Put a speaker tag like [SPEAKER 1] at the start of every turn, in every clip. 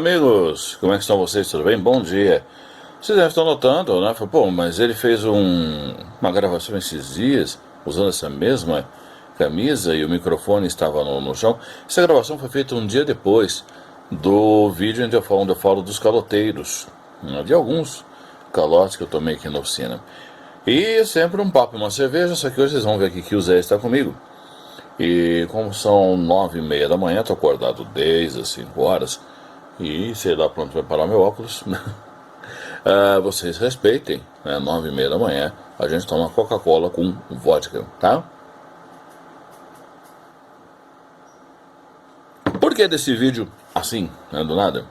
[SPEAKER 1] amigos, como é que estão vocês? Tudo bem? Bom dia. Vocês devem estar notando, né? Pô, mas ele fez uma gravação esses dias, usando essa mesma camisa e o microfone estava no chão. Essa gravação foi feita um dia depois do vídeo onde eu falo dos caloteiros, né? De alguns calotes que eu tomei aqui na oficina. E sempre um papo e uma cerveja, só que hoje vocês vão ver aqui que o Zé está comigo. E como são 9h30 da manhã, estou acordado desde as 5 horas. E sei lá pronto vai parar meu óculos. Vocês respeitem, né? 9h30 da manhã a gente toma Coca-Cola com vodka, tá? Por que desse vídeo assim, né, do nada?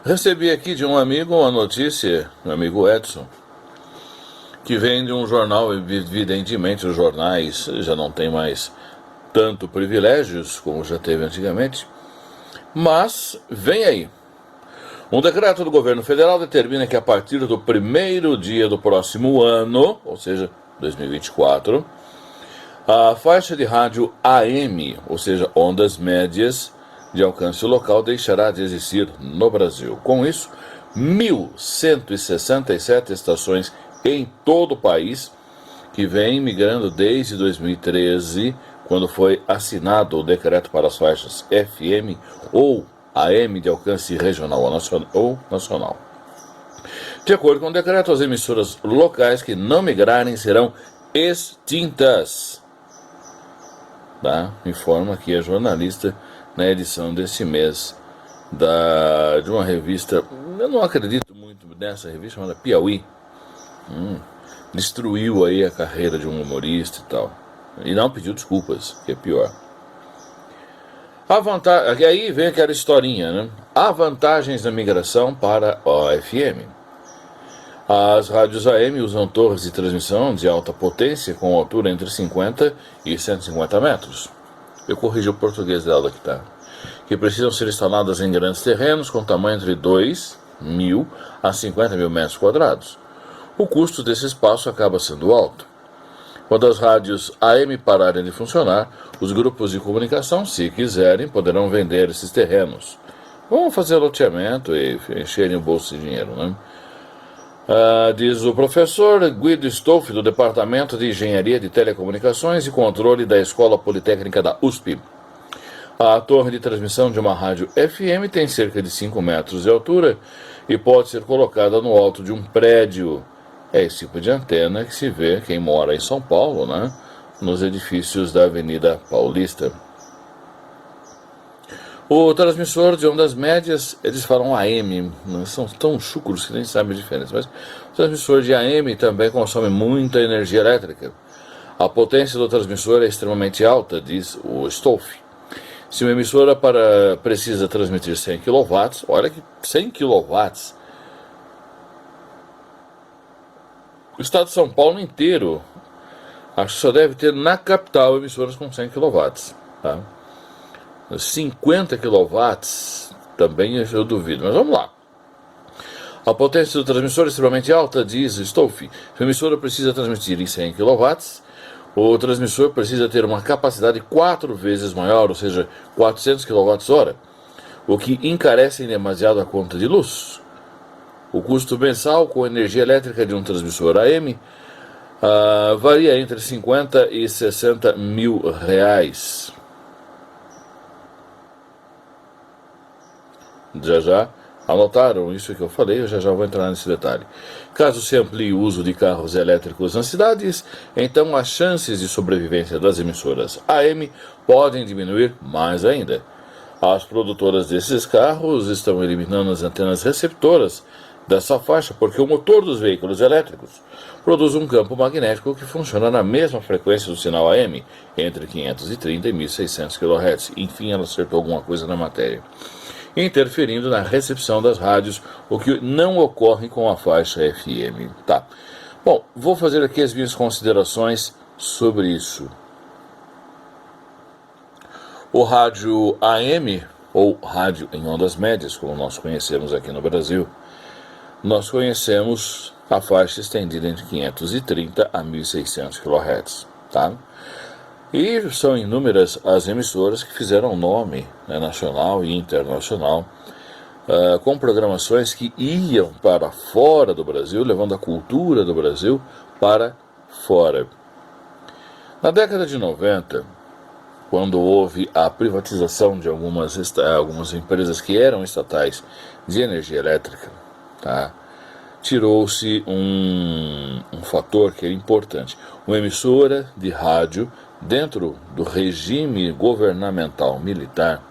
[SPEAKER 1] Recebi aqui de um amigo uma notícia, meu amigo Edson, que vem de um jornal. Evidentemente os jornais já não têm mais tanto privilégios como já teve antigamente, mas vem aí. Um decreto do governo federal determina que a partir do primeiro dia do próximo ano, ou seja, 2024, a faixa de rádio AM, ou seja, ondas médias de alcance local, deixará de existir no Brasil. Com isso, 1.167 estações em todo o país, que vem migrando desde 2013, quando foi assinado o decreto para as faixas FM ou AM de alcance regional ou nacional. De acordo com o decreto, as emissoras locais que não migrarem serão extintas. Tá? Informa aqui a jornalista na edição desse mês de uma revista. Eu não acredito muito nessa revista, chamada Piauí. Destruiu aí a carreira de um humorista e tal. E não pediu desculpas, que é pior. Aí vem aquela historinha, né? Há vantagens da migração para a FM. As rádios AM usam torres de transmissão de alta potência com altura entre 50 e 150 metros. Eu corrigi o português dela aqui, tá? Que precisam ser instaladas em grandes terrenos com tamanho entre 2.000 a 50.000 metros quadrados. O custo desse espaço acaba sendo alto. Quando as rádios AM pararem de funcionar, os grupos de comunicação, se quiserem, poderão vender esses terrenos. Vão fazer loteamento e encherem o bolso de dinheiro, né? Diz o professor Guido Stolfi, do Departamento de Engenharia de Telecomunicações e Controle da Escola Politécnica da USP. A torre de transmissão de uma rádio FM tem cerca de 5 metros de altura e pode ser colocada no alto de um prédio. É esse tipo de antena que se vê quem mora em São Paulo, né? Nos edifícios da Avenida Paulista. O transmissor de ondas médias, eles falam AM, são tão chucros que nem sabem a diferença, mas o transmissor de AM também consome muita energia elétrica. A potência do transmissor é extremamente alta, diz o Stolfi. Se uma emissora precisa transmitir 100 kW, olha que 100 kW, o estado de São Paulo inteiro, acho que só deve ter na capital emissoras com 100 kW. Tá? 50 kW também eu duvido, mas vamos lá. A potência do transmissor é extremamente alta, diz Stolfi. Se a emissora precisa transmitir em 100 kW, o transmissor precisa ter uma capacidade 4 vezes maior, ou seja, 400 kWh, o que encarece demasiado a conta de luz. O custo mensal com energia elétrica de um transmissor AM varia entre 50 e 60 mil reais. Já anotaram isso que eu falei? Eu já vou entrar nesse detalhe. Caso se amplie o uso de carros elétricos nas cidades, então as chances de sobrevivência das emissoras AM podem diminuir mais ainda. As produtoras desses carros estão eliminando as antenas receptoras dessa faixa porque o motor dos veículos elétricos produz um campo magnético que funciona na mesma frequência do sinal AM, entre 530 e 1600 kHz. Enfim, ela acertou alguma coisa na matéria, interferindo na recepção das rádios, o que não ocorre com a faixa FM. Tá. Bom, vou fazer aqui as minhas considerações sobre isso. O rádio AM, ou rádio em ondas médias, como nós conhecemos aqui no Brasil, nós conhecemos a faixa estendida entre 530 a 1600 kHz. Tá? E são inúmeras as emissoras que fizeram nome, né, nacional e internacional, com programações que iam para fora do Brasil, levando a cultura do Brasil para fora. Na década de 90, quando houve a privatização de algumas empresas que eram estatais de energia elétrica, tá? Tirou-se um fator que é importante. Uma emissora de rádio dentro do regime governamental militar,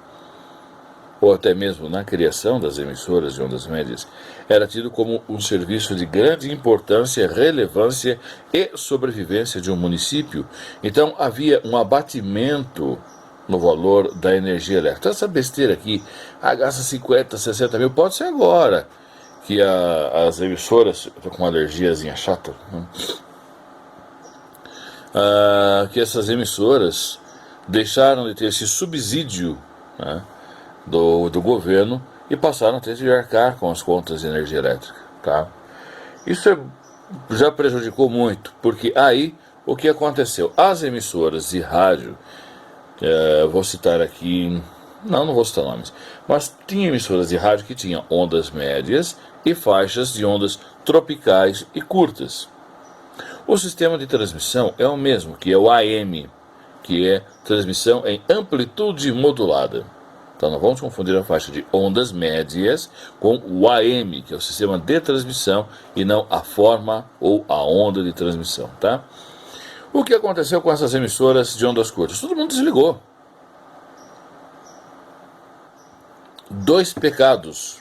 [SPEAKER 1] ou até mesmo na criação das emissoras de ondas médias, era tido como um serviço de grande importância, relevância e sobrevivência de um município. Então havia um abatimento no valor da energia elétrica. Então essa besteira aqui, gasta 50, 60 mil, pode ser agora, que as emissoras, estou com uma alergiazinha chata, né? Que essas emissoras deixaram de ter esse subsídio, né, do governo e passaram a ter de arcar com as contas de energia elétrica, tá? Isso já prejudicou muito, porque aí o que aconteceu? As emissoras de rádio, vou citar aqui, não vou citar nomes, mas tinha emissoras de rádio que tinham ondas médias e faixas de ondas tropicais e curtas. O sistema de transmissão é o mesmo, que é o AM, que é transmissão em amplitude modulada. Então não vamos confundir a faixa de ondas médias com o AM, que é o sistema de transmissão, e não a forma ou a onda de transmissão, tá? O que aconteceu com essas emissoras de ondas curtas? Todo mundo desligou. 2 pecados.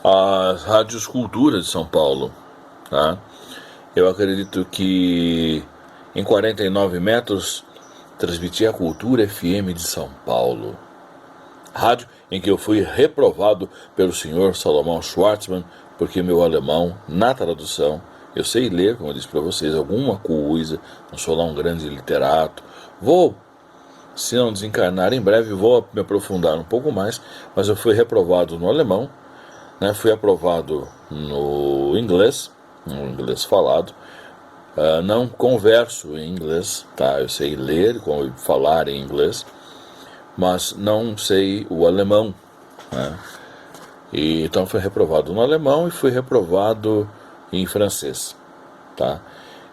[SPEAKER 1] As rádios Cultura de São Paulo, tá? Eu acredito que em 49 metros transmitia a Cultura FM de São Paulo. Rádio em que eu fui reprovado pelo senhor Salomão Schwartzman, porque meu alemão, na tradução, eu sei ler, como eu disse para vocês, alguma coisa, não sou lá um grande literato. Se não desencarnar em breve, vou me aprofundar um pouco mais, mas eu fui reprovado no alemão, né? Fui aprovado no inglês falado. Não converso em inglês, tá? Eu sei ler e falar em inglês, mas não sei o alemão, né? E então fui reprovado no alemão e fui reprovado em francês, tá?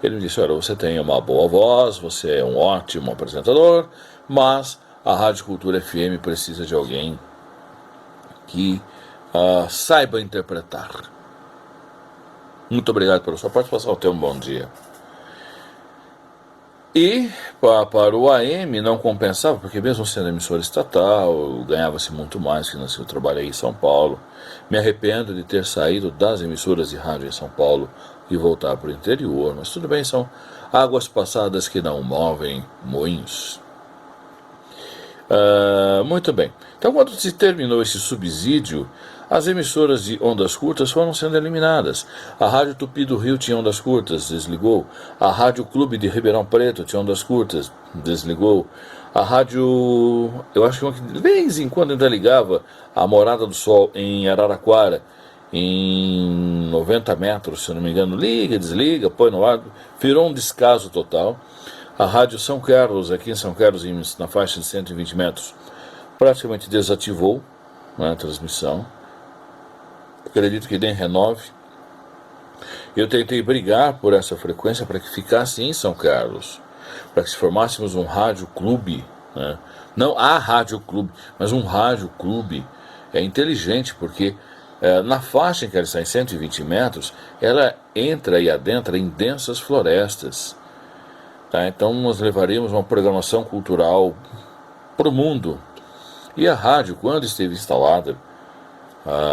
[SPEAKER 1] Ele me disse: olha, você tem uma boa voz, você é um ótimo apresentador, mas a Rádio Cultura FM precisa de alguém que saiba interpretar. Muito obrigado pela sua participação, tenha um bom dia. E para o AM não compensava, porque mesmo sendo emissora estatal, ganhava-se muito mais que eu trabalhei em São Paulo. Me arrependo de ter saído das emissoras de rádio em São Paulo e voltar para o interior, mas tudo bem, são águas passadas que não movem moinhos. Muito bem. Então, quando se terminou esse subsídio, as emissoras de ondas curtas foram sendo eliminadas. A Rádio Tupi do Rio tinha ondas curtas, desligou. A Rádio Clube de Ribeirão Preto tinha ondas curtas, desligou. A rádio, eu acho que de vez em quando ainda ligava a Morada do Sol em Araraquara, em 90 metros, se não me engano, liga, desliga, põe no ar, virou um descaso total. A Rádio São Carlos, aqui em São Carlos, na faixa de 120 metros, praticamente desativou, né, a transmissão. Acredito que nem renove. Eu tentei brigar por essa frequência para que ficasse em São Carlos, para que se formássemos um rádio clube, né? Não a rádio clube, mas um rádio clube. É inteligente, porque na faixa em que ela está em 120 metros, ela entra e adentra em densas florestas. Tá? Então nós levaríamos uma programação cultural para o mundo. E a rádio, quando esteve instalada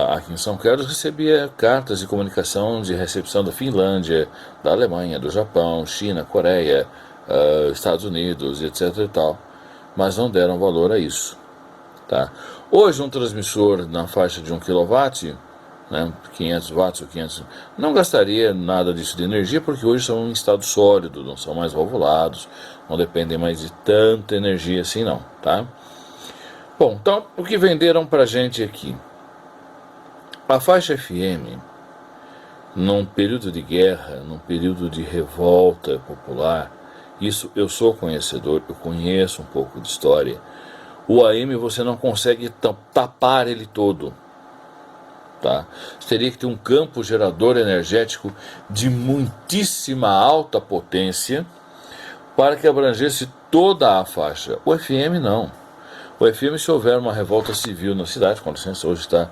[SPEAKER 1] aqui em São Carlos, recebia cartas de comunicação de recepção da Finlândia, da Alemanha, do Japão, China, Coreia, Estados Unidos, etc. e tal, mas não deram valor a isso. Tá? Hoje um transmissor na faixa de 1 kW, né, 500 watts ou 500, não gastaria nada disso de energia, porque hoje são em estado sólido, não são mais valvulados, não dependem mais de tanta energia assim não, tá? Bom, então o que venderam pra gente aqui? A faixa FM, num período de guerra, num período de revolta popular, Isso eu sou conhecedor, eu conheço um pouco de história. O AM você não consegue tapar ele todo. Tá? Você teria que ter um campo gerador energético de muitíssima alta potência para que abrangesse toda a faixa. O FM não. O FM, se houver uma revolta civil na cidade, com licença, hoje está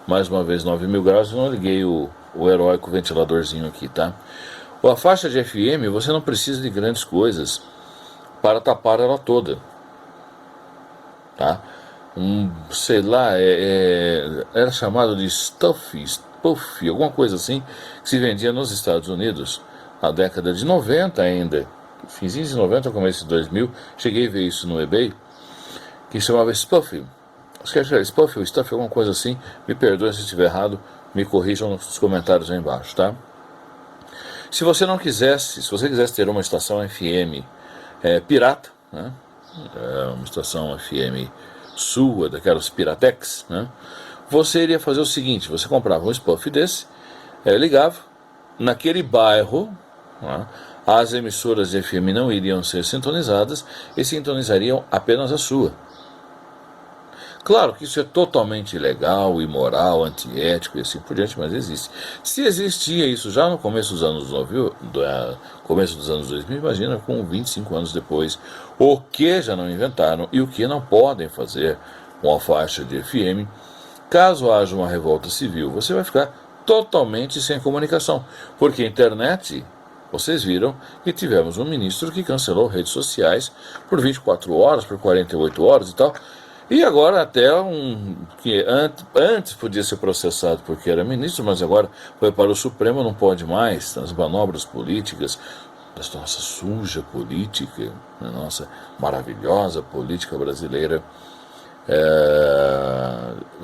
[SPEAKER 1] mais uma vez 9.000 graus, eu não liguei o heróico ventiladorzinho aqui, tá? A faixa de FM, você não precisa de grandes coisas para tapar ela toda, tá? Sei lá, era chamado de Stuff, alguma coisa assim, que se vendia nos Estados Unidos, na década de 90 ainda, finzinho de 90, começo de 2000, cheguei a ver isso no eBay, que chamava Spuff. Acho que era Spuff ou Stuff, alguma coisa assim. Me perdoe se estiver errado, me corrijam nos comentários aí embaixo, tá? Se você quisesse ter uma estação FM pirata, né? Uma estação FM sua, daquelas Piratex, né? Você iria fazer o seguinte, você comprava um Spuff desse, ligava, naquele bairro, né? As emissoras de FM não iriam ser sintonizadas e sintonizariam apenas a sua. Claro que isso é totalmente ilegal, imoral, antiético e assim por diante, mas existe. Se existia isso já no começo dos anos 2000, imagina com 25 anos depois, o que já não inventaram e o que não podem fazer com a faixa de FM. Caso haja uma revolta civil, você vai ficar totalmente sem comunicação, porque a internet, vocês viram que tivemos um ministro que cancelou redes sociais por 24 horas, por 48 horas e tal. E agora até que antes podia ser processado porque era ministro, mas agora foi para o Supremo, não pode mais, as manobras políticas, da nossa suja política, da nossa maravilhosa política brasileira,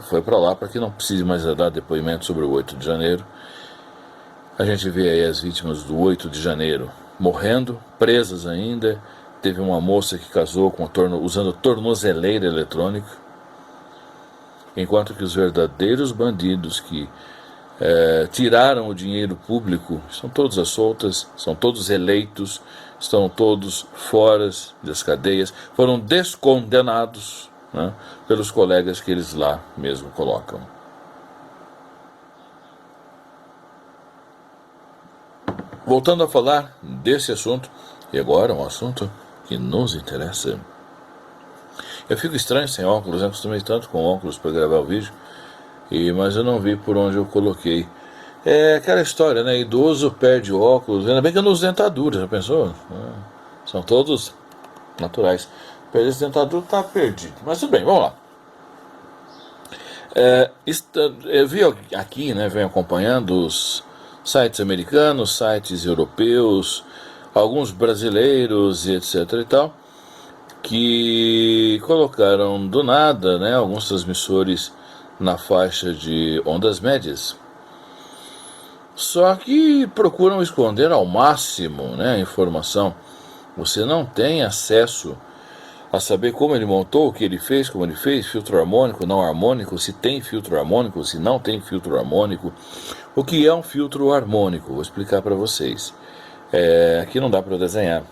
[SPEAKER 1] foi para lá para que não precise mais dar depoimento sobre o 8 de janeiro. A gente vê aí as vítimas do 8 de janeiro morrendo, presas ainda. Teve uma moça que casou usando tornozeleira eletrônica, enquanto que os verdadeiros bandidos que tiraram o dinheiro público estão todos às soltas, são todos eleitos, estão todos fora das cadeias, foram descondenados, né, pelos colegas que eles lá mesmo colocam. Voltando a falar desse assunto, e agora um assunto que nos interessa. Eu fico estranho sem óculos, eu acostumei tanto com óculos para gravar o vídeo, mas eu não vi por onde eu coloquei. É aquela história, né? Idoso perde óculos, ainda bem que eu não uso dentadura, já pensou? São todos naturais. Perder esse dentadura tá perdido, mas tudo bem, vamos lá. Eu vi aqui, né, venho acompanhando os sites americanos, sites europeus, alguns brasileiros e etc e tal, que colocaram do nada, né, alguns transmissores na faixa de ondas médias. Só que procuram esconder ao máximo, né, a informação. Você não tem acesso a saber como ele montou, o que ele fez, como ele fez, filtro harmônico, não harmônico, se tem filtro harmônico, se não tem filtro harmônico. O que é um filtro harmônico? Vou explicar para vocês. Aqui não dá para desenhar.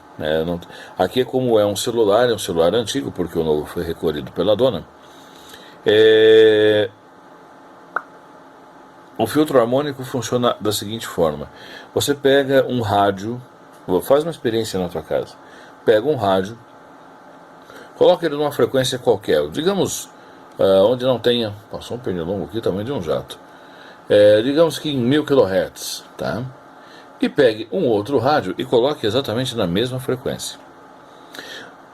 [SPEAKER 1] Aqui é como é um celular antigo, porque o novo foi recolhido pela dona. O filtro harmônico funciona da seguinte forma. Você pega um rádio, faz uma experiência na tua casa. Pega um rádio, coloca ele numa frequência qualquer, digamos, onde não tenha, passou um pernilongo aqui, tamanho de um jato, digamos que em 1000 kHz, tá? E pegue um outro rádio e coloque exatamente na mesma frequência.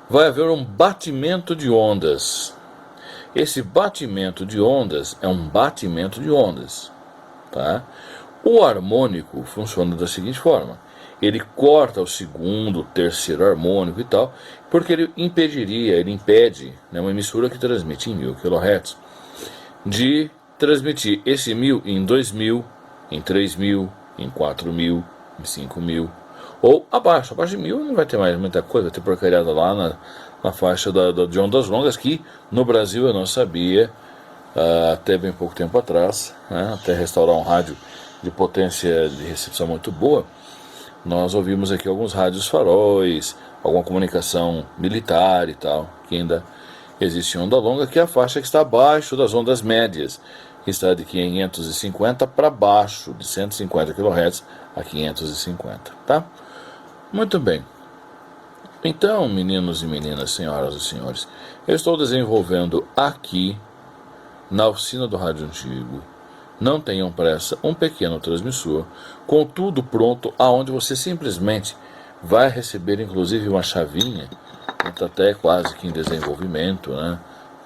[SPEAKER 1] Vai haver um batimento de ondas. Esse batimento de ondas é um batimento de ondas, tá? O harmônico funciona da seguinte forma. Ele corta o segundo, terceiro harmônico e tal, porque ele impede, né, uma emissora que transmite em 1000 kHz, de transmitir esse 1000 em 2000, em 3000, em 4000, em 5000, ou abaixo de 1000 não vai ter mais muita coisa, vai ter porcariada lá na faixa de ondas longas, que no Brasil eu não sabia, até bem pouco tempo atrás, né, até restaurar um rádio de potência de recepção muito boa. nós ouvimos aqui alguns rádios faróis, alguma comunicação militar e tal, que ainda existe onda longa, que é a faixa que está abaixo das ondas médias, que está de 550 para baixo, de 150 kHz a 550, tá? Muito bem. Então, meninos e meninas, senhoras e senhores, eu estou desenvolvendo aqui, na oficina do Rádio Antigo, não tenham pressa, um pequeno transmissor, com tudo pronto, aonde você simplesmente vai receber, inclusive, uma chavinha, está até quase que em desenvolvimento, né?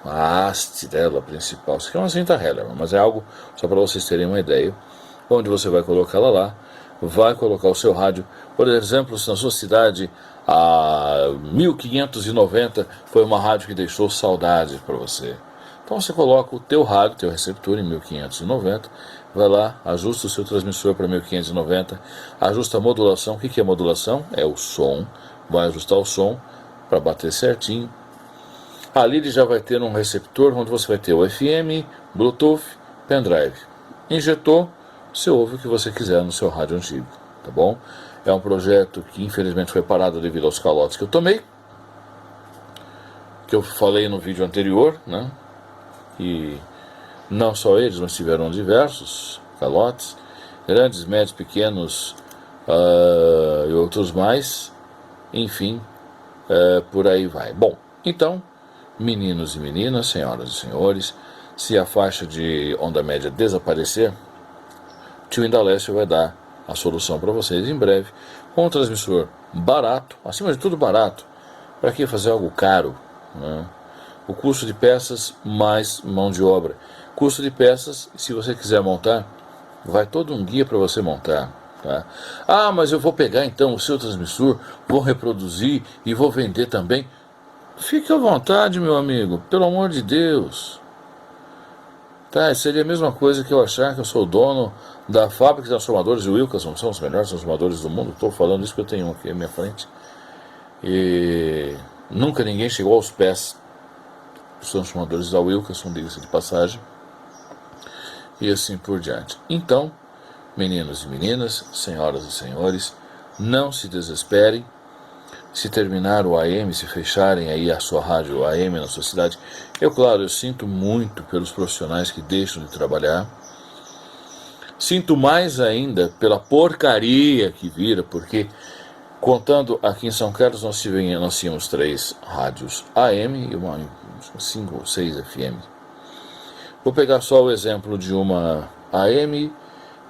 [SPEAKER 1] A haste dela principal, isso aqui é uma cinta Hellerman, mas é algo só para vocês terem uma ideia, onde você vai colocá-la lá, vai colocar o seu rádio, por exemplo, se na sua cidade a 1590 foi uma rádio que deixou saudade para você. Então você coloca o teu rádio, teu receptor em 1590, vai lá, ajusta o seu transmissor para 1590, ajusta a modulação. O que é modulação? É o som, vai ajustar o som para bater certinho. Ali ele já vai ter um receptor onde você vai ter o FM, Bluetooth, pendrive. Injetou, você ouve o que você quiser no seu rádio antigo, tá bom? É um projeto que infelizmente foi parado devido aos calotes que eu tomei, que eu falei no vídeo anterior, né? E não só eles, mas tiveram diversos calotes, grandes, médios, pequenos e outros mais, enfim, por aí vai. Bom, então, meninos e meninas, senhoras e senhores, se a faixa de onda média desaparecer, o Tio Indalécio vai dar a solução para vocês em breve, com um transmissor barato, acima de tudo barato. Para que fazer algo caro, né? O custo de peças mais mão de obra. Custo de peças, se você quiser montar, vai todo um guia para você montar. Tá? Ah, mas eu vou pegar então o seu transmissor, vou reproduzir e vou vender também. Fique à vontade, meu amigo, pelo amor de Deus. Tá, seria a mesma coisa que eu achar que eu sou o dono da fábrica de transformadores de Wilkerson, são os melhores transformadores do mundo. Estou falando isso que eu tenho um aqui à minha frente. E nunca ninguém chegou aos pés dos transformadores da Wilkerson, diga-se de passagem. E assim por diante. Então, meninos e meninas, senhoras e senhores, não se desesperem. Se terminar o AM, se fecharem aí a sua rádio AM na sua cidade, eu sinto muito pelos profissionais que deixam de trabalhar. Sinto mais ainda pela porcaria que vira, porque, contando aqui em São Carlos, nós tínhamos 3 rádios AM e 5 ou 6 FM. Vou pegar só o exemplo de uma AM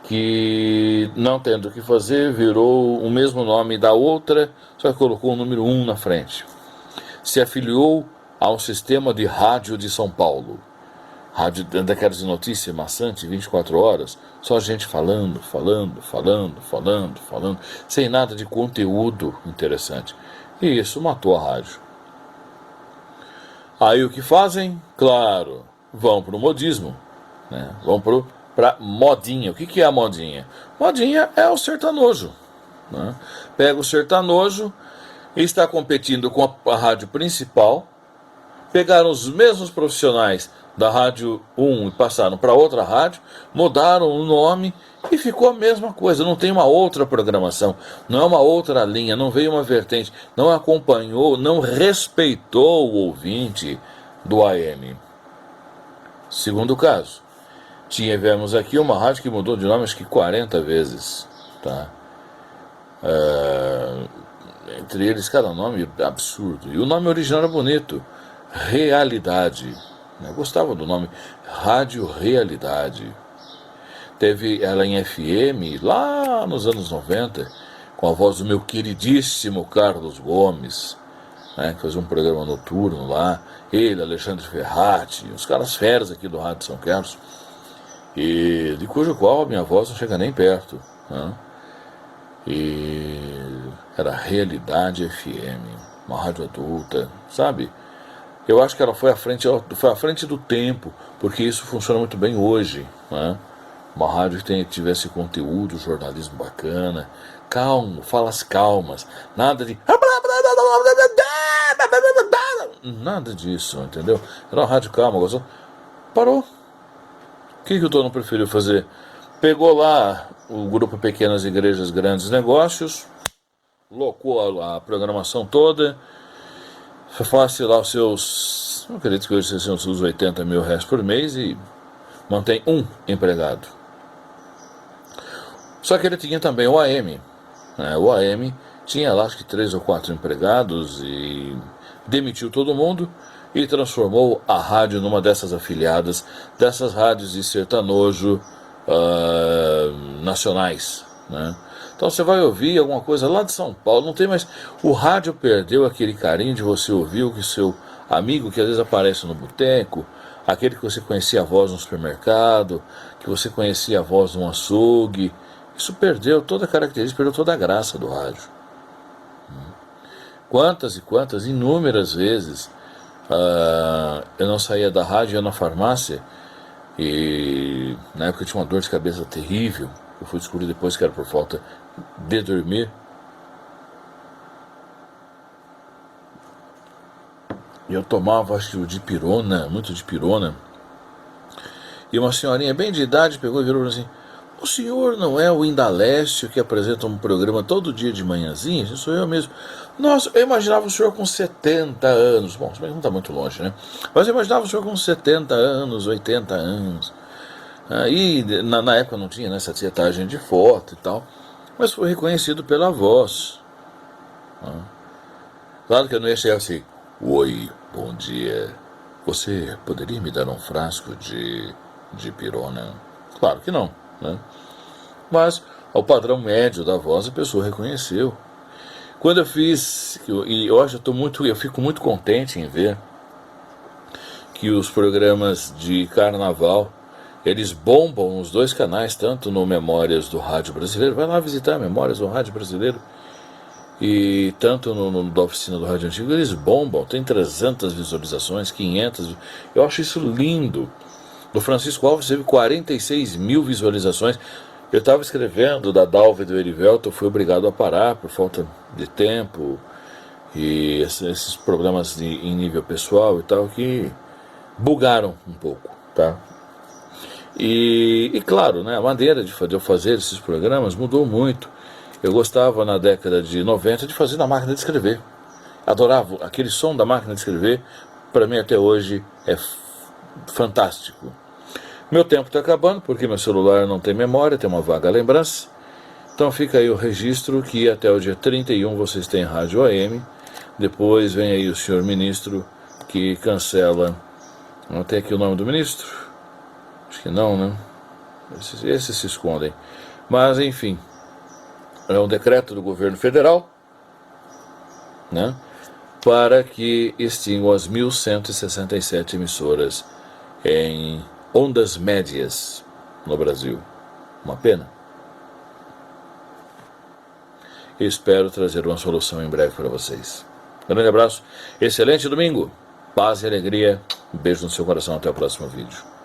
[SPEAKER 1] que, não tendo o que fazer, virou o mesmo nome da outra, só que colocou o número 1 na frente. Se afiliou a um sistema de rádio de São Paulo. Rádio daquelas de notícia maçante, 24 horas, só gente falando, sem nada de conteúdo interessante. E isso matou a rádio. Aí o que fazem? Claro, vão para o modismo, né? Vão para modinha. O que é a modinha? Modinha é o sertanojo, né? Pega o sertanojo e está competindo com a rádio principal. Pegaram os mesmos profissionais da rádio 1 e passaram para outra rádio, mudaram o nome e ficou a mesma coisa. Não tem uma outra programação, não é uma outra linha, não veio uma vertente, não acompanhou, não respeitou o ouvinte do AM. Segundo caso, tivemos aqui uma rádio que mudou de nome acho que 40 vezes, tá? Entre eles cada nome absurdo, e o nome original era bonito, Realidade. Eu gostava do nome Rádio Realidade. Teve ela em FM lá nos anos 90, com a voz do meu queridíssimo Carlos Gomes, né, que fazia um programa noturno lá. Ele, Alexandre Ferrati, os caras feras aqui do Rádio São Carlos, e de cujo qual a minha voz não chega nem perto, né? E era Realidade FM, uma rádio adulta, sabe? Eu acho que ela foi à frente do tempo, porque isso funciona muito bem hoje, né? Uma rádio que tivesse conteúdo, jornalismo bacana, calmo, falas calmas, nada de... nada disso, entendeu? Era uma rádio calma, gostou? Parou. O que o dono preferiu fazer? Pegou lá o grupo Pequenas Igrejas, Grandes Negócios, locou a programação toda, faz lá os seus, eu acredito que hoje sejam os seus 80 mil reais por mês e mantém um empregado. Só que ele tinha também o AM, né? O AM tinha lá acho que 3 ou 4 empregados e demitiu todo mundo e transformou a rádio numa dessas afiliadas, dessas rádios de sertanojo nacionais, né? Então você vai ouvir alguma coisa lá de São Paulo, não tem mais. O rádio perdeu aquele carinho de você ouvir o que seu amigo que às vezes aparece no boteco, aquele que você conhecia a voz no supermercado, que você conhecia a voz no açougue. Isso perdeu toda a característica, perdeu toda a graça do rádio. Quantas e quantas, inúmeras vezes, eu não saía da rádio, ia na farmácia, e na época eu tinha uma dor de cabeça terrível. Eu fui descobrir depois que era por falta de dormir. E eu tomava, acho que o dipirona, muito dipirona. E uma senhorinha bem de idade pegou e virou assim: o senhor não é o Indalécio que apresenta um programa todo dia de manhãzinha? Isso sou eu mesmo. Nossa, eu imaginava o senhor com 70 anos. Bom, não está muito longe, né? Mas eu imaginava o senhor com 70 anos, 80 anos. Aí, na época não tinha essa tietagem de foto e tal, mas foi reconhecido pela voz. Claro que eu não ia chegar assim: oi, bom dia, você poderia me dar um frasco de pirona? Claro que não, né? Mas ao padrão médio da voz a pessoa reconheceu. Quando eu fiz, e hoje eu fico muito contente em ver que os programas de carnaval, eles bombam nos dois canais, tanto no Memórias do Rádio Brasileiro, vai lá visitar Memórias do Rádio Brasileiro, e tanto no da Oficina do Rádio Antigo, eles bombam, tem 300 visualizações, 500, eu acho isso lindo. Do Francisco Alves teve 46 mil visualizações. Eu estava escrevendo da Dalva e do Erivelto, eu fui obrigado a parar por falta de tempo, e esses problemas em nível pessoal e tal, que bugaram um pouco, tá? E claro, né, a maneira de eu fazer esses programas mudou muito. Eu gostava na década de 90 de fazer na máquina de escrever. Adorava aquele som da máquina de escrever. Para mim até hoje é fantástico. Meu tempo está acabando porque meu celular não tem memória, tem uma vaga lembrança. Então fica aí o registro que até o dia 31 vocês têm rádio AM. Depois vem aí o senhor ministro que cancela. Não tem aqui o nome do ministro? Acho que não, né? Esses se escondem. Mas enfim, é um decreto do governo federal, né, para que extinguam as 1.167 emissoras em ondas médias no Brasil. Uma pena. Eu espero trazer uma solução em breve para vocês. Grande abraço, excelente domingo, paz e alegria, um beijo no seu coração, até o próximo vídeo.